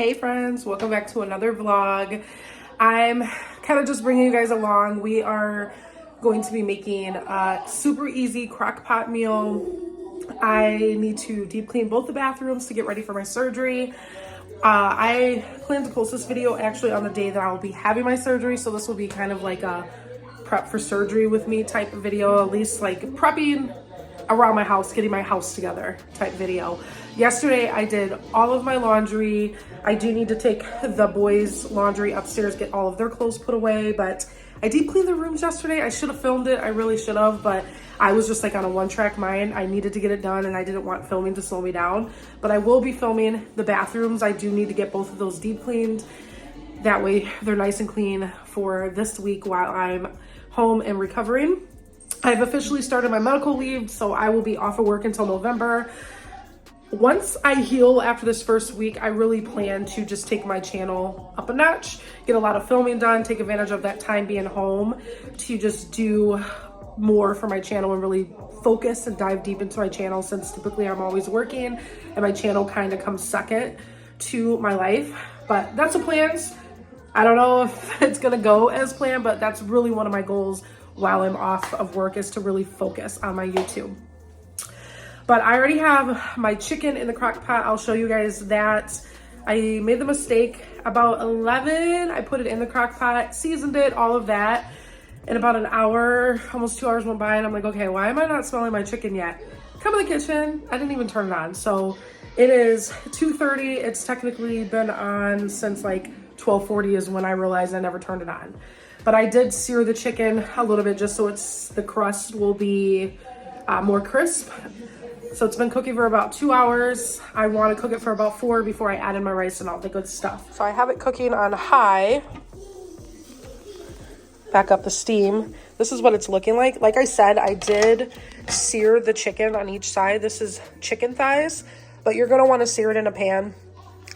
Hey friends, welcome back to another vlog. I'm kind of just bringing you guys along. We are going to be making a super easy crock pot meal. I need to deep clean both the bathrooms to get ready for my surgery. I plan to post this video actually on the day that I'll be having my surgery, so this will be kind of like a prep for surgery with me type of video, at least like prepping around my house, getting my house together type video. Yesterday I did all of my laundry. I do need to take the boys' laundry upstairs, get all of their clothes put away, but I deep cleaned the rooms yesterday. I should have filmed it, I really should have, but I was just like on a one-track mind. I needed to get it done and I didn't want filming to slow me down, but I will be filming the bathrooms. I do need to get both of those deep cleaned. That way they're nice and clean for this week while I'm home and recovering. I've officially started my medical leave, so I will be off of work until November. Once I heal after this first week, I really plan to just take my channel up a notch, get a lot of filming done, take advantage of that time being home to just do more for my channel and really focus and dive deep into my channel, since typically I'm always working and my channel kind of comes second to my life. But that's the plans. I don't know if it's gonna go as planned, but that's really one of my goals while I'm off of work, is to really focus on my YouTube. But I already have my chicken in the crock pot. I'll show you guys that. I made the mistake about 11. I put it in the crock pot, seasoned it, all of that. And about an hour, almost 2 hours went by and I'm like, okay, why am I not smelling my chicken yet? Come in the kitchen. I didn't even turn it on. So it is 2:30. It's technically been on since like 12:40 is when I realized I never turned it on. But I did sear the chicken a little bit just so the crust will be more crisp. So it's been cooking for about 2 hours. I want to cook it for about 4 before I add in my rice and all the good stuff. So I have it cooking on high. Back up the steam. This is what it's looking like. Like I said, I did sear the chicken on each side. This is chicken thighs, but you're going to want to sear it in a pan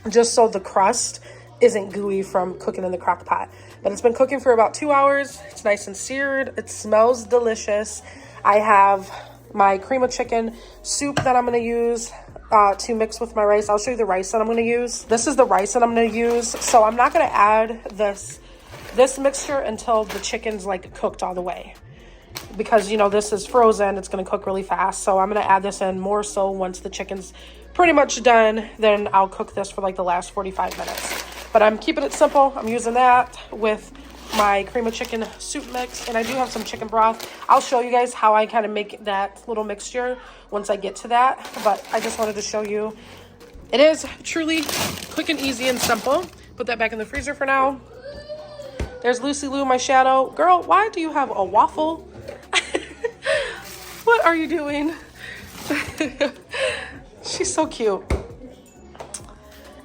just so the crust isn't gooey from cooking in the crock pot. But it's been cooking for about 2 hours. It's nice and seared. It smells delicious. I have my cream of chicken soup that I'm going to use to mix with my rice. I'll show you the rice that I'm going to use. This is the rice that I'm going to use. So I'm not going to add this mixture until the chicken's like cooked all the way, because you know this is frozen. It's going to cook really fast. So I'm going to add this in more so once the chicken's pretty much done. Then I'll cook this for like the last 45 minutes. But I'm keeping it simple. I'm using that with my cream of chicken soup mix, and I do have some chicken broth. I'll show you guys how I kind of make that little mixture once I get to that, but I just wanted to show you it is truly quick and easy and simple. Put that back in the freezer for now. There's Lucy Lou, my shadow. Girl, why do you have a waffle? What are you doing? She's so cute.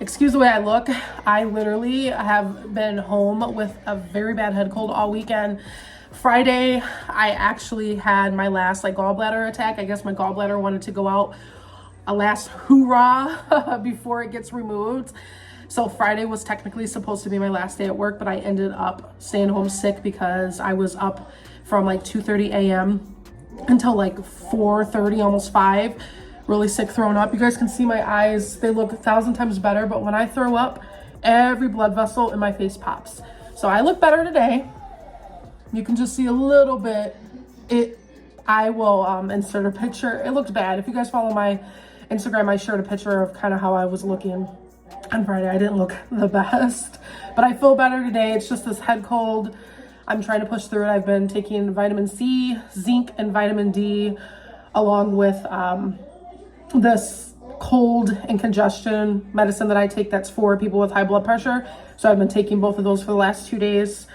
Excuse the way I look. I literally have been home with a very bad head cold all weekend. Friday, I actually had my last gallbladder attack. I guess my gallbladder wanted to go out a last hoorah before it gets removed. So Friday was technically supposed to be my last day at work, but I ended up staying home sick because I was up from 2:30 a.m. until 4:30, almost 5. Really sick, throwing up. You guys can see my eyes. They look 1,000 times better, but when I throw up, every blood vessel in my face pops. So I look better today. You can just see a little bit. I will insert a picture. It looked bad. If you guys follow my Instagram, I shared a picture of kind of how I was looking on Friday. I didn't look the best, but I feel better today. It's just this head cold. I'm trying to push through it. I've been taking vitamin C, zinc, and vitamin D, along with this cold and congestion medicine that I take that's for people with high blood pressure. So I've been taking both of those for the last 2 days.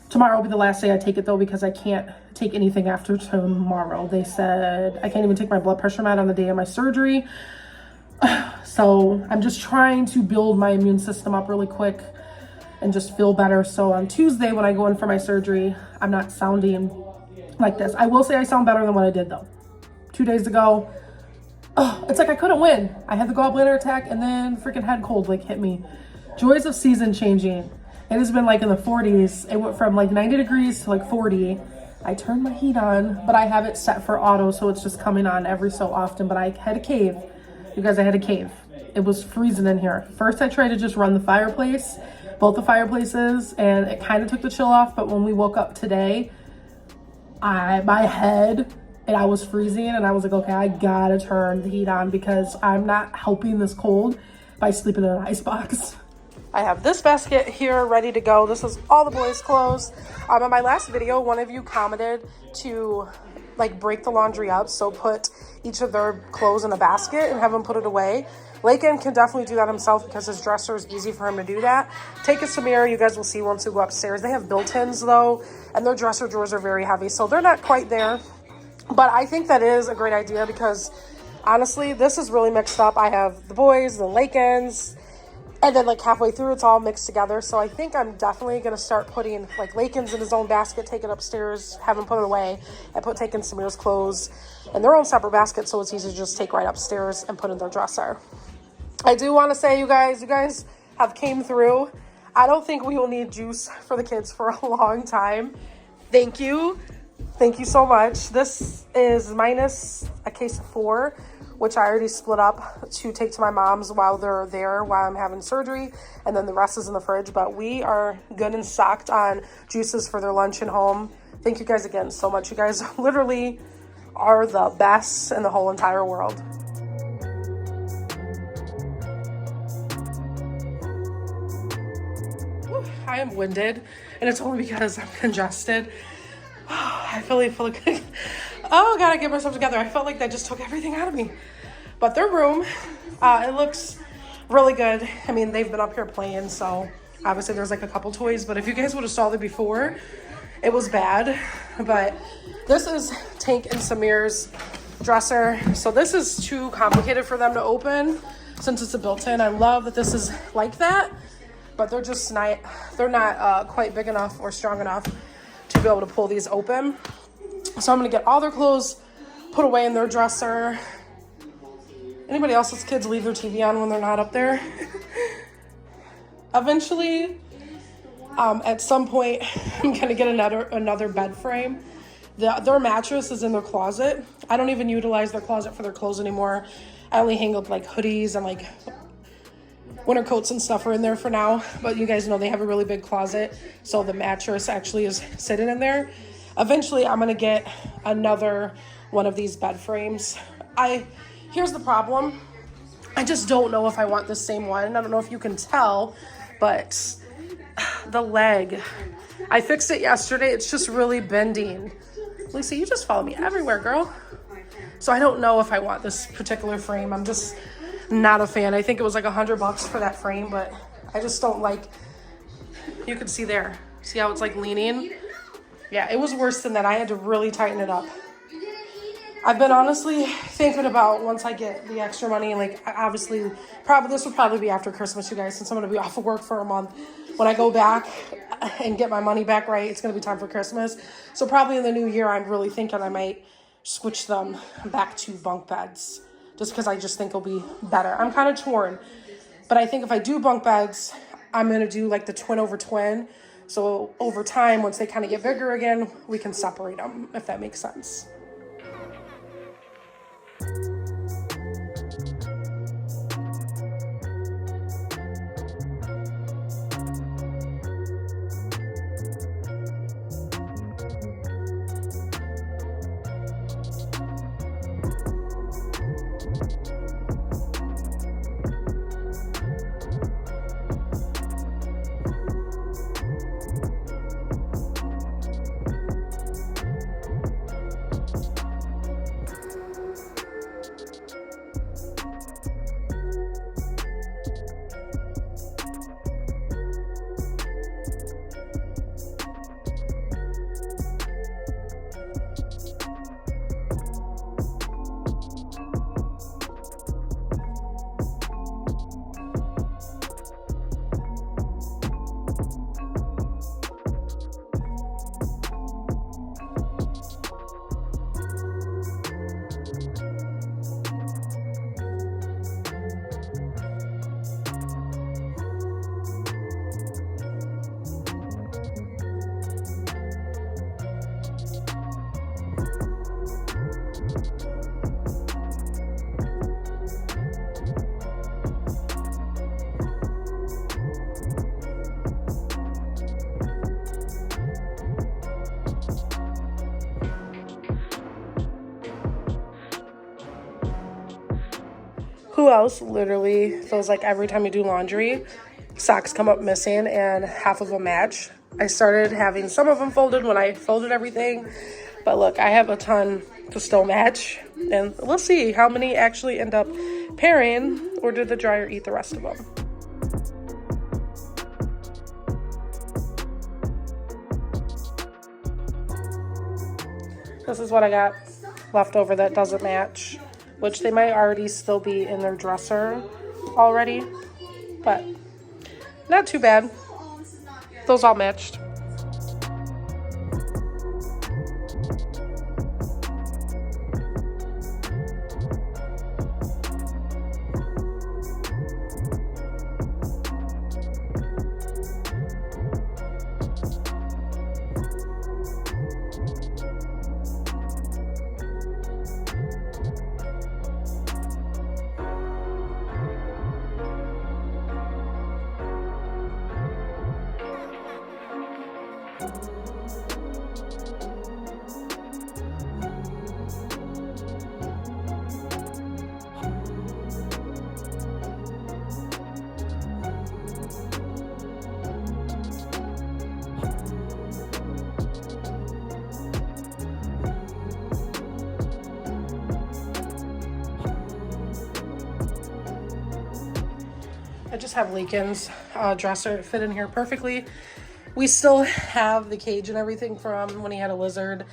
Tomorrow will be the last day I take it though, because I can't take anything after tomorrow. They said I can't even take my blood pressure med on the day of my surgery. So I'm just trying to build my immune system up really quick and just feel better. So on Tuesday when I go in for my surgery, I'm not sounding like this. I will say I sound better than what I did though. 2 days ago, it's like I couldn't win. I had the gallbladder attack and then freaking head cold hit me. Joys of season changing. It has been in the 40s. It went from 90 degrees to 40. I turned my heat on, but I have it set for auto, so it's just coming on every so often. But I had a cave. You guys, I had a cave. it was freezing in here. First, I tried to just run the fireplace, both the fireplaces, and it kind of took the chill off. But when we woke up today, my head, and I was freezing, and I was like, okay, I gotta turn the heat on because I'm not helping this cold by sleeping in an ice box. I have this basket here ready to go. This is all the boys' clothes. In my last video, one of you commented to like break the laundry up, so put each of their clothes in a basket and have them put it away. Lakin can definitely do that himself because his dresser is easy for him to do that. Take us a mirror, you guys will see once we go upstairs. They have built-ins though, and their dresser drawers are very heavy, so they're not quite there. But I think that is a great idea because honestly, this is really mixed up. I have the boys, the Lakins, and then like halfway through it's all mixed together. So I think I'm definitely gonna start putting like Lakins in his own basket, take it upstairs, have him put it away, and taking Samir's clothes in their own separate basket so it's easy to just take right upstairs and put in their dresser. I do want to say you guys have came through. I don't think we will need juice for the kids for a long time. Thank you so much. This is minus a case of 4, which I already split up to take to my mom's while they're there, while I'm having surgery, and then the rest is in the fridge. But we are good and stocked on juices for their lunch and home. Thank you guys again so much. You guys literally are the best in the whole entire world. I am winded, and it's only because I'm congested. I feel like, oh, gotta get myself together. I felt like that just took everything out of me. But their room, it looks really good. I mean, they've been up here playing, so obviously there's like a couple toys, but if you guys would have saw it before, it was bad. But this is Tank and Samir's dresser. So this is too complicated for them to open since it's a built-in. I love that this is like that, but they're just not, quite big enough or strong enough to be able to pull these open. So I'm gonna get all their clothes put away in their dresser. Anybody else's kids leave their TV on when they're not up there? Eventually, at some point, I'm gonna get another bed frame. Their mattress is in their closet. I don't even utilize their closet for their clothes anymore. I only hang up like hoodies and like winter coats and stuff are in there for now, but you guys know they have a really big closet, so the mattress actually is sitting in there. Eventually, I'm gonna get another one of these bed frames. Here's the problem. I just don't know if I want the same one. I don't know if you can tell, but the leg, I fixed it yesterday. It's just really bending. Lisa, you just follow me everywhere, girl. So I don't know if I want this particular frame. I'm just not a fan. I think it was like $100 for that frame, but I just don't like, you can see there. See how it's like leaning? Yeah, it was worse than that. I had to really tighten it up. I've been honestly thinking about once I get the extra money, like obviously, this will probably be after Christmas, you guys, since I'm going to be off of work for a month. When I go back and get my money back, right, it's going to be time for Christmas. So probably in the new year, I'm really thinking I might switch them back to bunk beds, just because I just think it'll be better. I'm kind of torn, but I think if I do bunk beds, I'm going to do like the twin over twin. So over time, once they kind of get bigger again, we can separate them, if that makes sense. who else literally feels like every time you do laundry, socks come up missing and half of them match? I started having some of them folded when I folded everything, but look, I have a ton to still match, and we'll see how many actually end up pairing, or did the dryer eat the rest of them? This is what I got left over that doesn't match, which they might already still be in their dresser already, but not too bad. Those all matched. I just have Lincoln's dresser fit in here perfectly. We still have the cage and everything from when he had a lizard.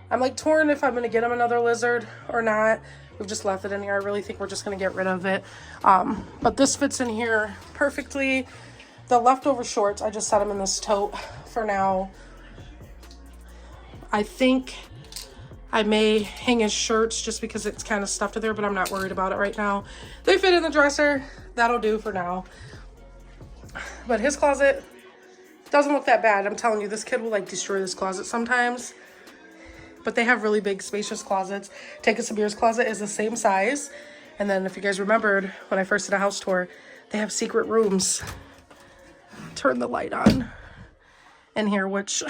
I'm like torn if I'm gonna get him another lizard or not. We've just left it in here. I really think we're just gonna get rid of it. But this fits in here perfectly. The leftover shorts, I just set them in this tote for now. I think I may hang his shirts just because it's kind of stuffed in there, but I'm not worried about it right now. They fit in the dresser. That'll do for now. But his closet doesn't look that bad. I'm telling you, this kid will like destroy this closet sometimes. But they have really big, spacious closets. Take a Sabir's closet is the same size. And then if you guys remembered when I first did a house tour, they have secret rooms. Turn the light on in here, which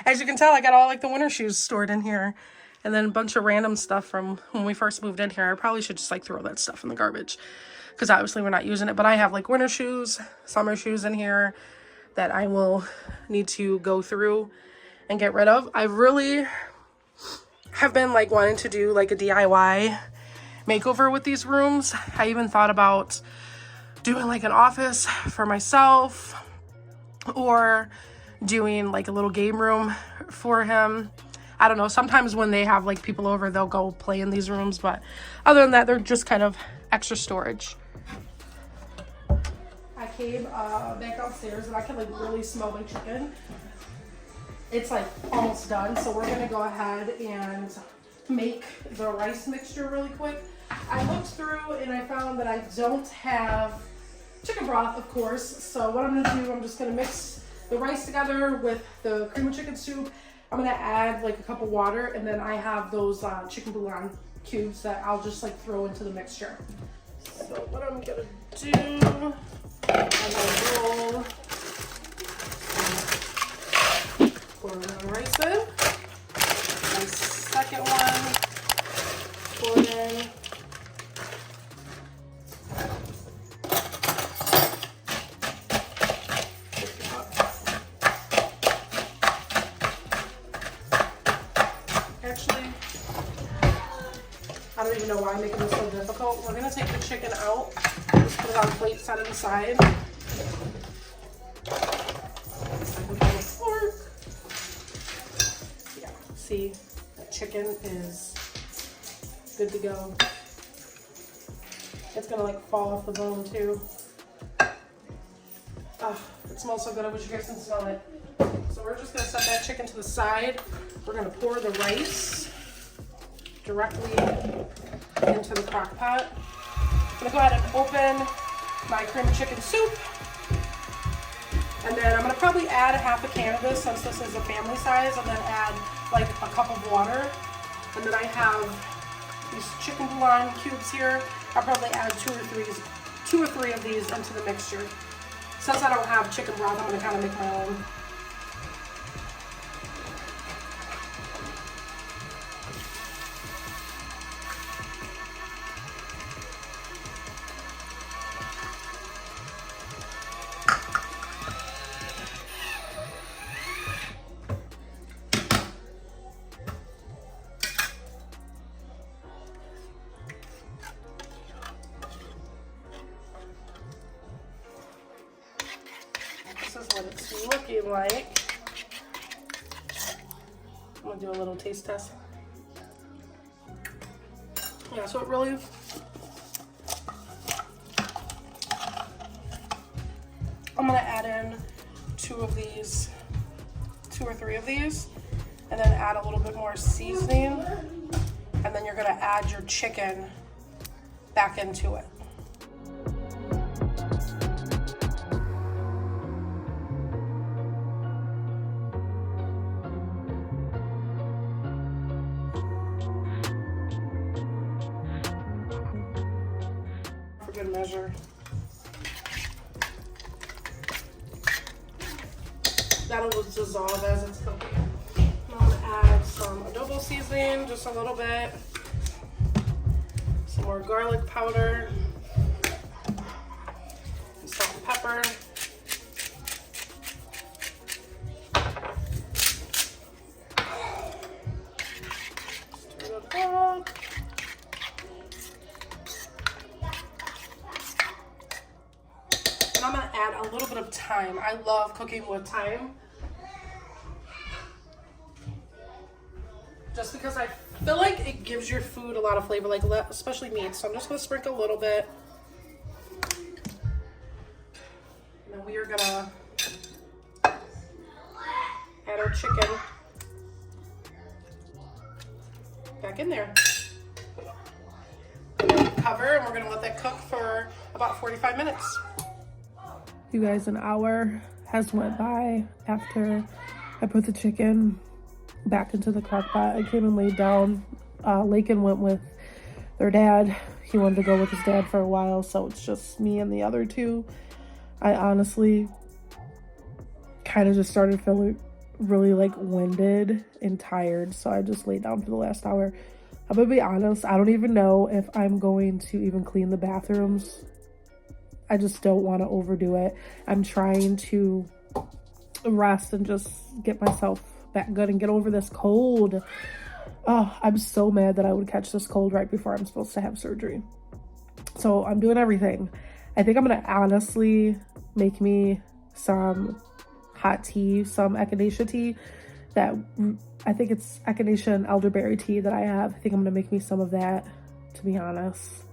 as you can tell, I got all like the winter shoes stored in here. And then a bunch of random stuff from when we first moved in here. I probably should just like throw that stuff in the garbage, because obviously we're not using it. But I have like winter shoes, summer shoes in here that I will need to go through and get rid of. I really have been like wanting to do like a DIY makeover with these rooms. I even thought about doing like an office for myself, or doing like a little game room for him. I don't know, sometimes when they have like people over, they'll go play in these rooms, but other than that, they're just kind of extra storage. I came back downstairs and I can like really smell my chicken. It's like almost done, so we're gonna go ahead and make the rice mixture really quick. I looked through and I found that I don't have chicken broth, of course, so what I'm gonna do, I'm just gonna mix the rice together with the cream of chicken soup. I'm gonna add like a cup of water, and then I have those chicken bouillon cubes that I'll just like throw into the mixture. So what I'm gonna do, I'm gonna roll, pour the rice in. My second one, pour it in. I don't even know why I'm making this so difficult. We're gonna take the chicken out, just put it on a plate, set it aside. Yeah, see, that chicken is good to go. It's gonna like fall off the bone too. Oh, it smells so good. I wish you guys can smell it. So we're just gonna set that chicken to the side. We're gonna pour the rice directly into the crock pot. I'm gonna go ahead and open my cream of chicken soup. And then I'm gonna probably add half a can of this, since this is a family size, and then add like a cup of water. And then I have these chicken bouillon cubes here. I'll probably add two or three of these into the mixture. Since I don't have chicken broth, I'm gonna kind of make my own. what it's looking like. I'm gonna do a little taste test. Yeah, so it really, I'm gonna add in 2 or 3 of these, and then add a little bit more seasoning, and then you're gonna add your chicken back into it. For good measure. That'll just dissolve as it's cooking. I'm gonna add some adobo seasoning, just a little bit. Some more garlic powder. And salt and pepper. Stir it up. And I'm gonna add a little bit of thyme. I love cooking with thyme. Just because I feel like it gives your food a lot of flavor, like especially meat. So I'm just gonna sprinkle a little bit. And then we are gonna add our chicken back in there. Cover, and we're gonna let that cook for about 45 minutes. You guys, an hour has went by after I put the chicken back into the crock pot. I came and laid down. Lakin went with their dad. He wanted to go with his dad for a while, so it's just me and the other 2. I honestly kind of just started feeling really like winded and tired, so I just laid down for the last hour. I'm gonna be honest, I don't even know if I'm going to even clean the bathrooms. I just don't want to overdo it. I'm trying to rest and just get myself back good and get over this cold. Oh, I'm so mad that I would catch this cold right before I'm supposed to have surgery. So I'm doing everything. I think I'm gonna honestly make me some hot tea, some echinacea tea. That I think it's echinacea and elderberry tea that I have. I think I'm gonna make me some of that, to be honest.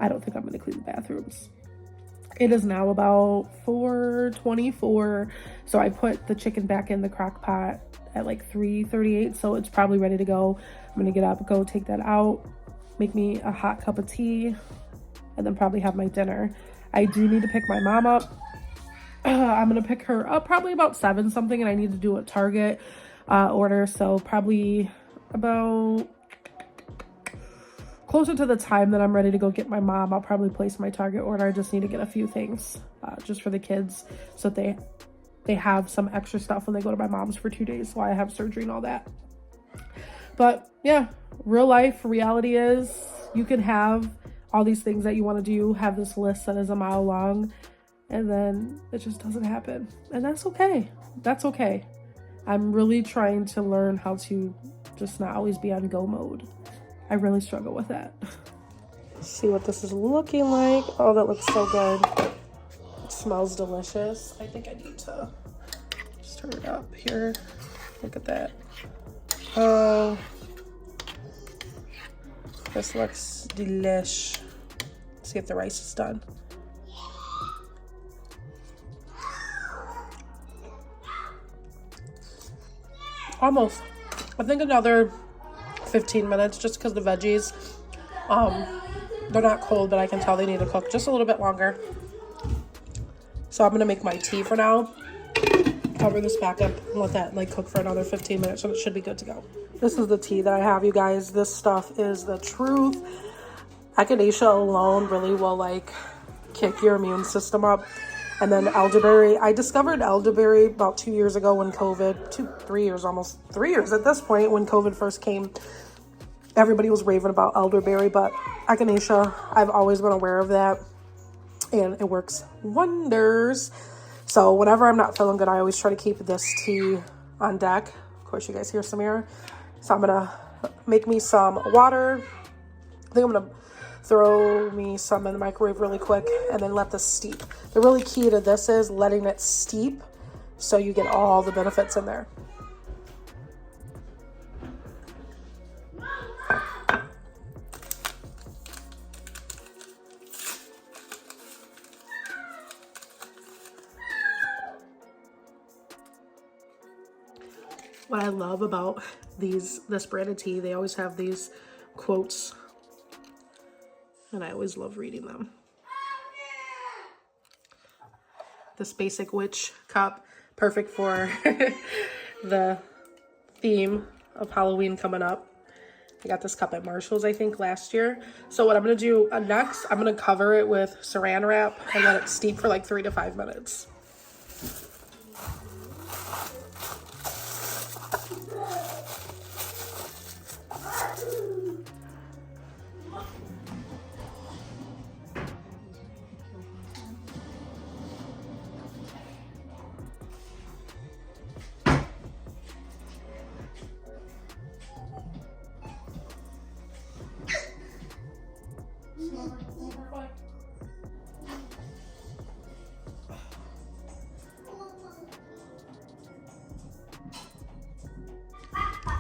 I don't think I'm gonna clean the bathrooms. It is now about 4:24, so I put the chicken back in the crock pot at like 3:38, so it's probably ready to go. I'm gonna get up, go take that out, make me a hot cup of tea, and then probably have my dinner. I do need to pick my mom up. I'm gonna pick her up probably about 7 something, and I need to do a Target order, so probably about closer to the time that I'm ready to go get my mom, I'll probably place my Target order. I just need to get a few things just for the kids so that they have some extra stuff when they go to my mom's for 2 days while I have surgery and all that. But yeah, real life reality is you can have all these things that you want to do, have this list that is a mile long, and then it just doesn't happen. And that's okay. That's okay. I'm really trying to learn how to just not always be on go mode. I really struggle with that. See what this is looking like. Oh, that looks so good. It smells delicious. I think I need to stir it up here. Look at that. Oh, this looks delish. See if the rice is done. Almost. I think another 15 minutes just because the veggies, they're not cold, but I can tell they need to cook just a little bit longer. So I'm gonna make my tea for now, cover this back up, and let that like cook for another 15 minutes, and it should be good to go. This is the tea that I have, you guys. This stuff is the truth. Echinacea alone really will like kick your immune system up. And then elderberry, I discovered elderberry about 2 years ago when COVID, 3 years, almost 3 years at this point, when COVID first came. Everybody was raving about elderberry, but echinacea, I've always been aware of that, and it works wonders. So whenever I'm not feeling good, I always try to keep this tea on deck. Of course, you guys hear some air. So I'm gonna make me some water. I think I'm gonna throw me some in the microwave really quick and then let this steep. The really key to this is letting it steep so you get all the benefits in there. What I love about this brand of tea, they always have these quotes, and I always love reading them. This basic witch cup, perfect for the theme of Halloween coming up. I got this cup at Marshall's, I think, last year. So what I'm gonna do next, I'm gonna cover it with saran wrap and let it steep for like 3 to 5 minutes.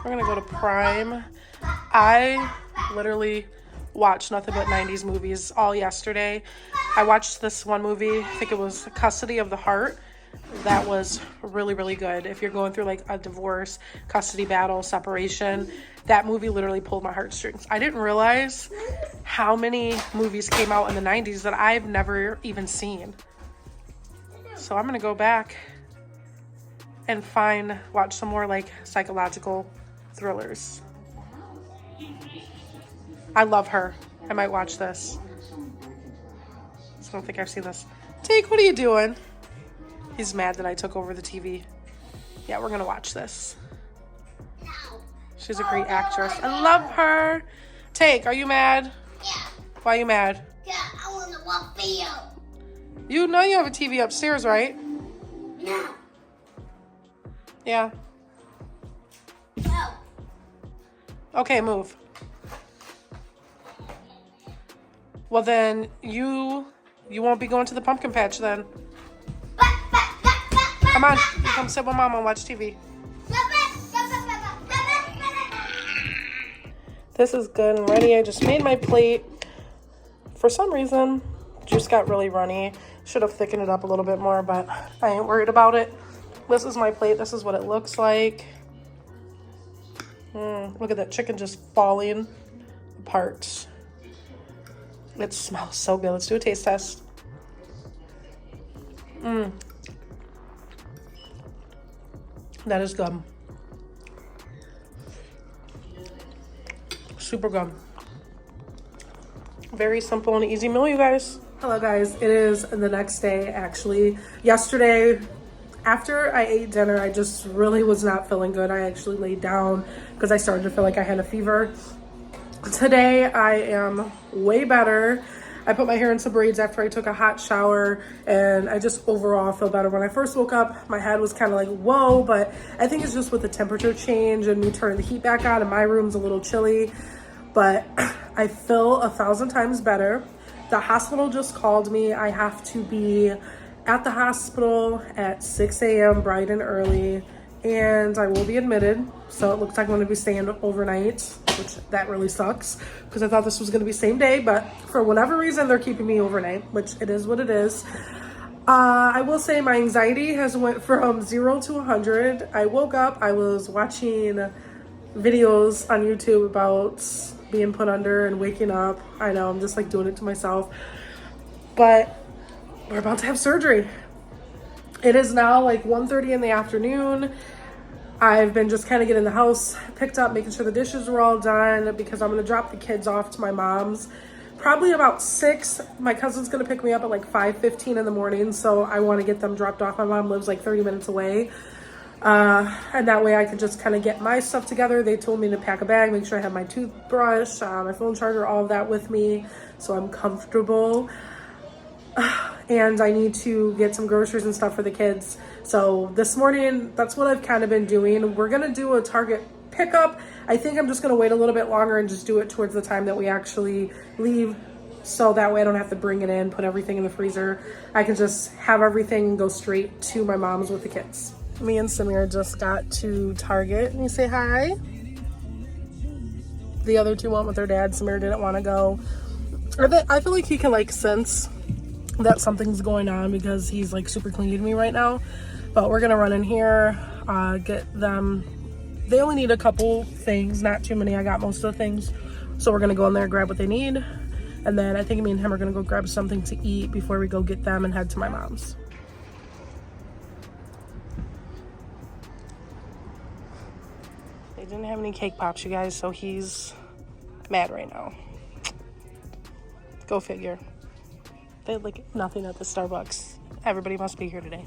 We're gonna go to Prime. I literally watched nothing but 90s movies all yesterday. I watched this one movie, I think it was Custody of the Heart. That was really, really good. If you're going through like a divorce, custody battle, separation, that movie literally pulled my heartstrings. I didn't realize how many movies came out in the 90s that I've never even seen. So I'm gonna go back and watch some more like psychological thrillers. I love her. I might watch this. I don't think I've seen this. Take, what are you doing? He's mad that I took over the TV. Yeah, we're gonna watch this. She's a great actress. I love her. Take, are you mad? Yeah. Why are you mad? Yeah, I want to watch video. You know you have a TV upstairs, right? No. Yeah. No. Okay, move. Well then, you won't be going to the pumpkin patch then. Come on, you come sit with Mama and watch TV. This is good and ready. I just made my plate. For some reason, juice got really runny. Should have thickened it up a little bit more, but I ain't worried about it. This is my plate. This is what it looks like. Look at that chicken just falling apart. It smells so good. Let's do a taste test. That is good. Super good. Very simple and easy meal, you guys. Hello guys, it is the next day actually. Yesterday, after I ate dinner, I just really was not feeling good. I actually laid down because I started to feel like I had a fever. Today, I am way better. I put my hair in some braids after I took a hot shower, and I just overall feel better. When I first woke up, my head was kind of like, whoa, but I think it's just with the temperature change and me turning the heat back on, and my room's a little chilly, but I feel 1,000 times better. The hospital just called me. I have to be at the hospital at 6 a.m. bright and early, and I will be admitted. So it looks like I'm going to be staying overnight, which that really sucks because I thought this was going to be same day, but for whatever reason, they're keeping me overnight, which it is what it is. I will say my anxiety has went from 0 to 100. I woke up, I was watching videos on YouTube about being put under and waking up. I know, I'm just like doing it to myself, but we're about to have surgery. It is now like 1:30 in the afternoon. I've been just kind of getting the house picked up, making sure the dishes are all done because I'm going to drop the kids off to my mom's. Probably about 6. My cousin's going to pick me up at like 5:15 in the morning, so I want to get them dropped off. My mom lives like 30 minutes away. And that way I can just kind of get my stuff together. They told me to pack a bag, make sure I have my toothbrush, my phone charger, all of that with me so I'm comfortable. And I need to get some groceries and stuff for the kids. So this morning, that's what I've kind of been doing. We're going to do a Target pickup. I think I'm just going to wait a little bit longer and just do it towards the time that we actually leave So that way I don't have to bring it in, put everything in the freezer. I can just have everything and go straight to my mom's with the kids. Me and Samir just got to Target. And you say hi? The other two went with their dad. Samir didn't want to go. I feel like he can like sense that something's going on because he's like super clingy to me right now. But we're gonna run in here, get them. They only need a couple things, not too many. I got most of the things. So we're gonna go in there, grab what they need. And then I think me and him are gonna go grab something to eat before we go get them and head to my mom's. They didn't have any cake pops, you guys, so he's mad right now. Go figure. They had like nothing at the Starbucks. Everybody must be here today.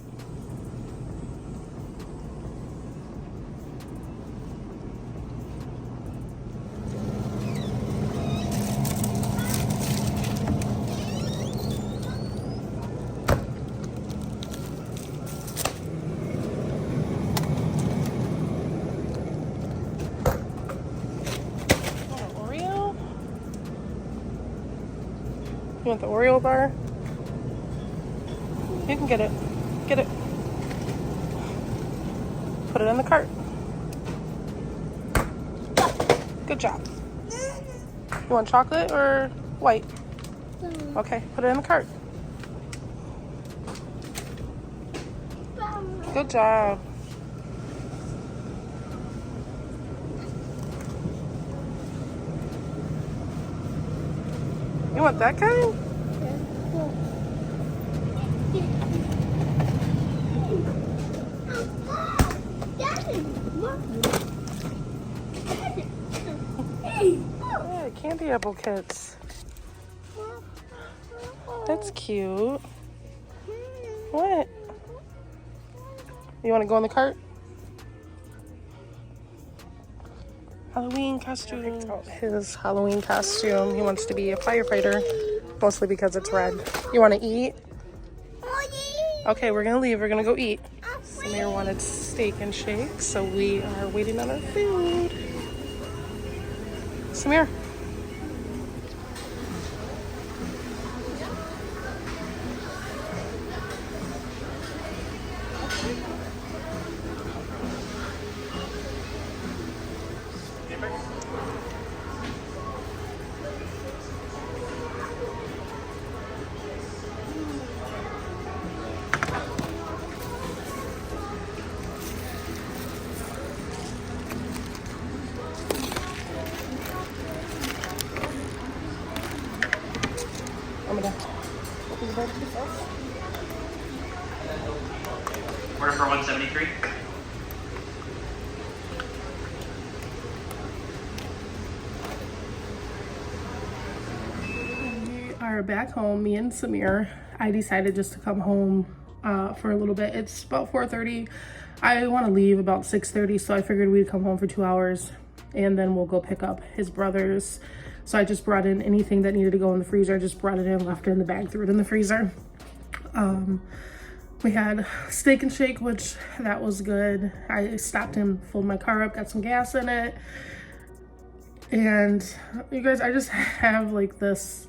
You want the Oreo bar? You can get it. Get it. Put it in the cart. Good job. You want chocolate or white? Okay, put it in the cart. Good job. You want that kind? Yeah, candy apple kits. That's cute. What? You want to go in the cart? Halloween costume. His Halloween costume. He wants to be a firefighter, mostly because it's red. You want to eat? Okay, we're gonna leave. We're gonna go eat. Samir wanted steak and shake, so we are waiting on our food. Samir. I'm gonna open the barbecue sauce. Order for 173. We are back home, me and Samir. I decided just to come home for a little bit. It's about 4:30. I want to leave about 6:30, so I figured we'd come home for 2 hours and then we'll go pick up his brothers. So I just brought in anything that needed to go in the freezer. I just brought it in, left it in the bag, threw it in the freezer. We had steak and shake, which that was good. I stopped and filled my car up, got some gas in it. And you guys, I just have like this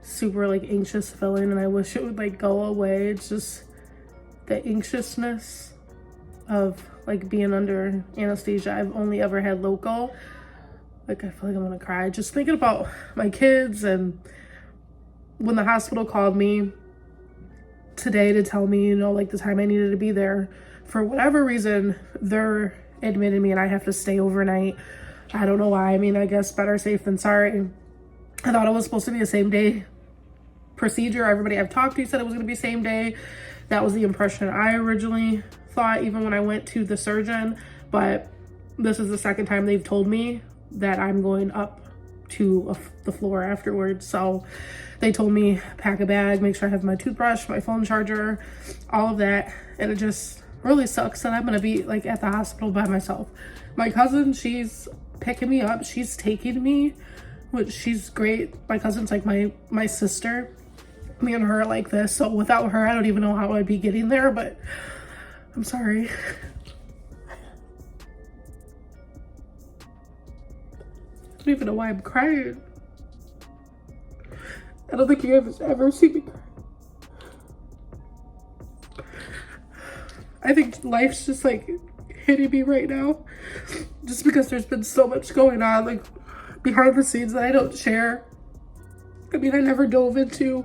super like anxious feeling and I wish it would like go away. It's just the anxiousness of like being under anesthesia. I've only ever had local. Like I feel like I'm gonna cry just thinking about my kids. And when the hospital called me today to tell me, you know, like the time I needed to be there, for whatever reason, they're admitting me and I have to stay overnight. I don't know why. I mean, I guess better safe than sorry. I thought it was supposed to be a same day procedure. Everybody I've talked to said it was gonna be same day. That was the impression I originally thought, even when I went to the surgeon. But this is the second time they've told me that I'm going up to the floor afterwards. So they told me pack a bag, make sure I have my toothbrush, my phone charger, all of that. And it just really sucks that I'm gonna be like at the hospital by myself. My cousin, she's picking me up, she's taking me, which she's great. My cousin's like my sister. Me and her are like this. So without her, I don't even know how I'd be getting there, but I'm sorry. I don't even know why I'm crying. I don't think you guys ever seen me cry. I think life's just like hitting me right now, just because there's been so much going on, like behind the scenes that I don't share. I mean, I never dove into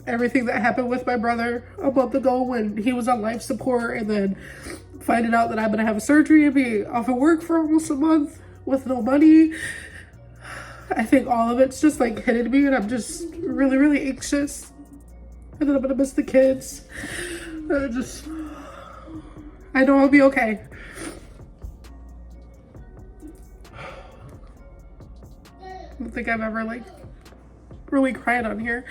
everything that happened with my brother a month ago when he was on life support, and then finding out that I'm gonna have a surgery and be off of work for almost a month with no money. I think all of it's just like hitting me, and I'm just really, really anxious. And then I'm gonna miss the kids. I know I'll be okay. I don't think I've ever like really cried on here.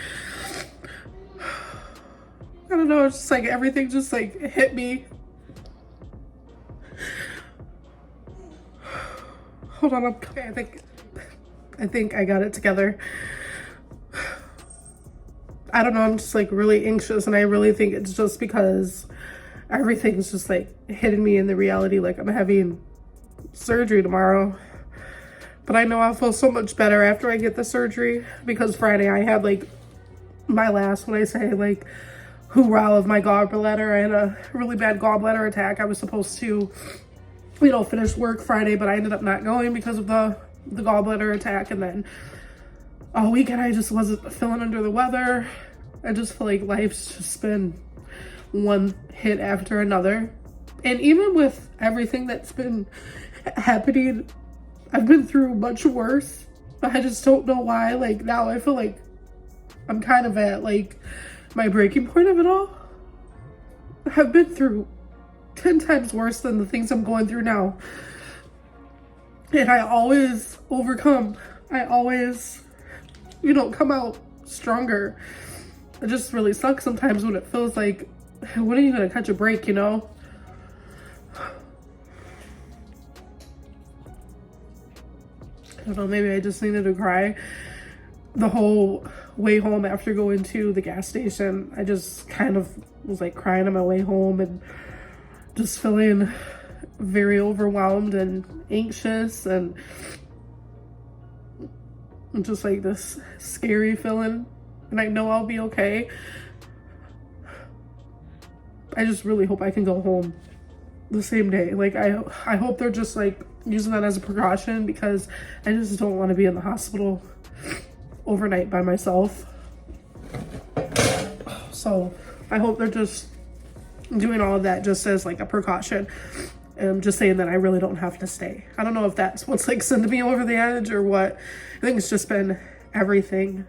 I don't know, it's just like everything just like hit me. Hold on, okay, I think I got it together. I don't know, I'm just like really anxious, and I really think it's just because everything's just like hitting me in the reality, like I'm having surgery tomorrow. But I know I'll feel so much better after I get the surgery, because Friday I had like my last, when I say like hoorah of my gallbladder. I had a really bad gallbladder attack. I was supposed to, finish work Friday, but I ended up not going because of the gallbladder attack. And then all weekend I just wasn't feeling under the weather. I just feel like life's just been one hit after another. And even with everything that's been happening, I've been through much worse, but I just don't know why. Like now I feel like I'm kind of at like my breaking point of it all. I've been through 10 times worse than the things I'm going through now. And I always overcome. I always, come out stronger. It just really sucks sometimes when it feels like, when are you gonna catch a break, I don't know, maybe I just needed to cry. The whole way home after going to the gas station, I just kind of was like crying on my way home and just feeling very overwhelmed and anxious, and just like this scary feeling. And I know I'll be okay. I just really hope I can go home the same day. Like I hope they're just like using that as a precaution, because I just don't want to be in the hospital overnight by myself. So I hope they're just doing all of that just as like a precaution. And I'm just saying that I really don't have to stay. I don't know if that's what's like sending me over the edge or what. I think it's just been everything.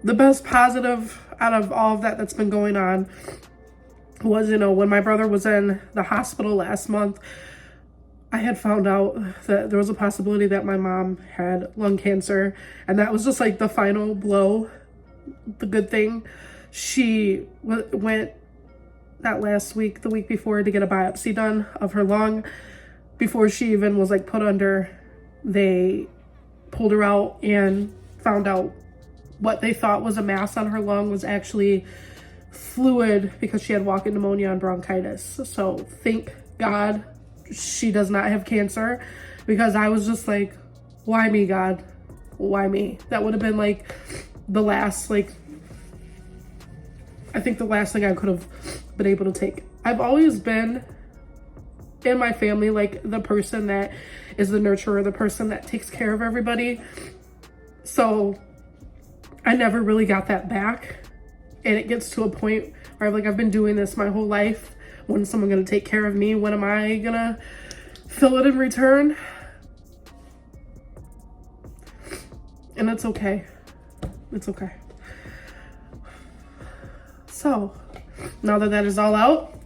The best positive out of all of that that's been going on was, when my brother was in the hospital last month, I had found out that there was a possibility that my mom had lung cancer. And that was just like the final blow. The good thing, she went not last week, the week before, to get a biopsy done of her lung. Before she even was like put under, they pulled her out and found out what they thought was a mass on her lung was actually fluid, because she had walking pneumonia and bronchitis. So thank God she does not have cancer, because I was just like, why me, God? Why me? That would have been like the last, I think the last thing I could have been able to take. I've always been in my family like the person that is the nurturer, the person that takes care of everybody. So I never really got that back. And it gets to a point where I've been doing this my whole life. When's someone gonna take care of me? When am I gonna feel it in return? And it's okay. It's okay. So now that that is all out,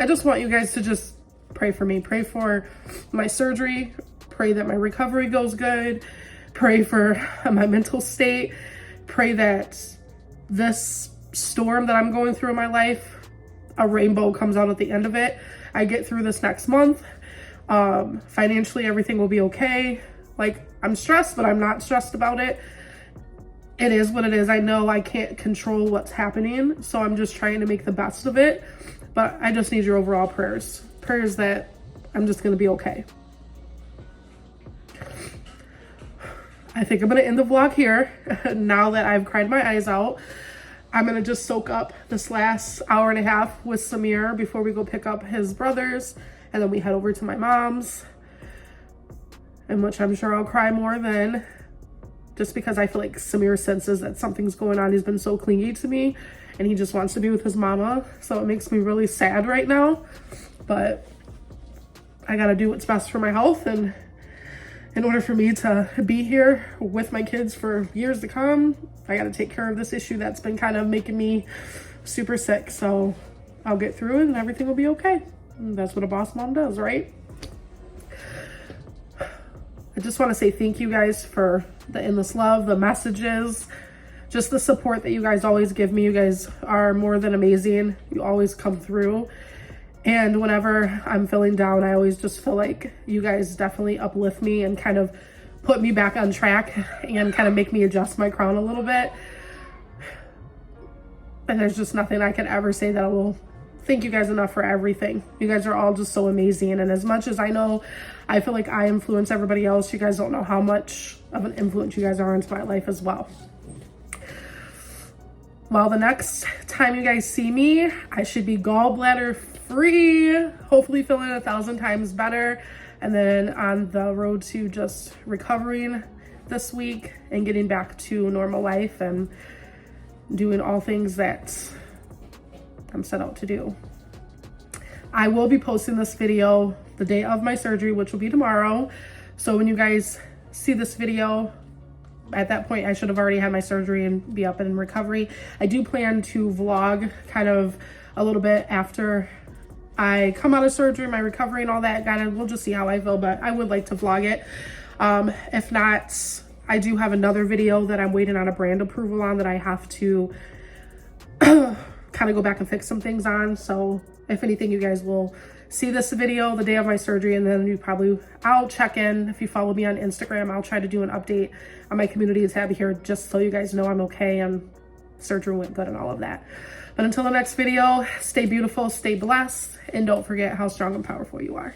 I just want you guys to just pray for me. Pray for my surgery. Pray that my recovery goes good. Pray for my mental state. Pray that this storm that I'm going through in my life, a rainbow comes out at the end of it. I get through this next month. Financially, everything will be okay. I'm stressed, but I'm not stressed about it. It is what it is. I know I can't control what's happening, so I'm just trying to make the best of it. But I just need your overall prayers. Prayers that I'm just gonna be okay. I think I'm gonna end the vlog here. Now that I've cried my eyes out, I'm gonna just soak up this last hour and a half with Samir before we go pick up his brothers, and then we head over to my mom's, in which I'm sure I'll cry more then, just because I feel like Samir senses that something's going on. He's been so clingy to me and he just wants to be with his mama, so it makes me really sad right now. But I gotta do what's best for my health, and in order for me to be here with my kids for years to come, I gotta take care of this issue that's been kind of making me super sick. So I'll get through it and everything will be okay. And that's what a boss mom does, right? I just want to say thank you guys for the endless love, the messages, just the support that you guys always give me. You guys are more than amazing. You always come through. And whenever I'm feeling down, I always just feel like you guys definitely uplift me and kind of put me back on track and kind of make me adjust my crown a little bit. And there's just nothing I could ever say that will thank you guys enough for everything. You guys are all just so amazing. And as much as I know, I feel like I influence everybody else, you guys don't know how much of an influence you guys are into my life as well. Well, the next time you guys see me, I should be gallbladder free, hopefully feeling 1,000 times better, and then on the road to just recovering this week and getting back to normal life and doing all things that I'm set out to do. I will be posting this video the day of my surgery, which will be tomorrow. So when you guys see this video, at that point I should have already had my surgery and be up in recovery. I do plan to vlog kind of a little bit after I come out of surgery, my recovery and all that. We'll just see how I feel, but I would like to vlog it. If not, I do have another video that I'm waiting on a brand approval on that I have to kind of go back and fix some things on. So if anything, you guys will see this video the day of my surgery, and then I'll check in. If you follow me on Instagram, I'll try to do an update on my community tab here just so you guys know I'm okay and surgery went good and all of that. But until the next video, stay beautiful, stay blessed, and don't forget how strong and powerful you are.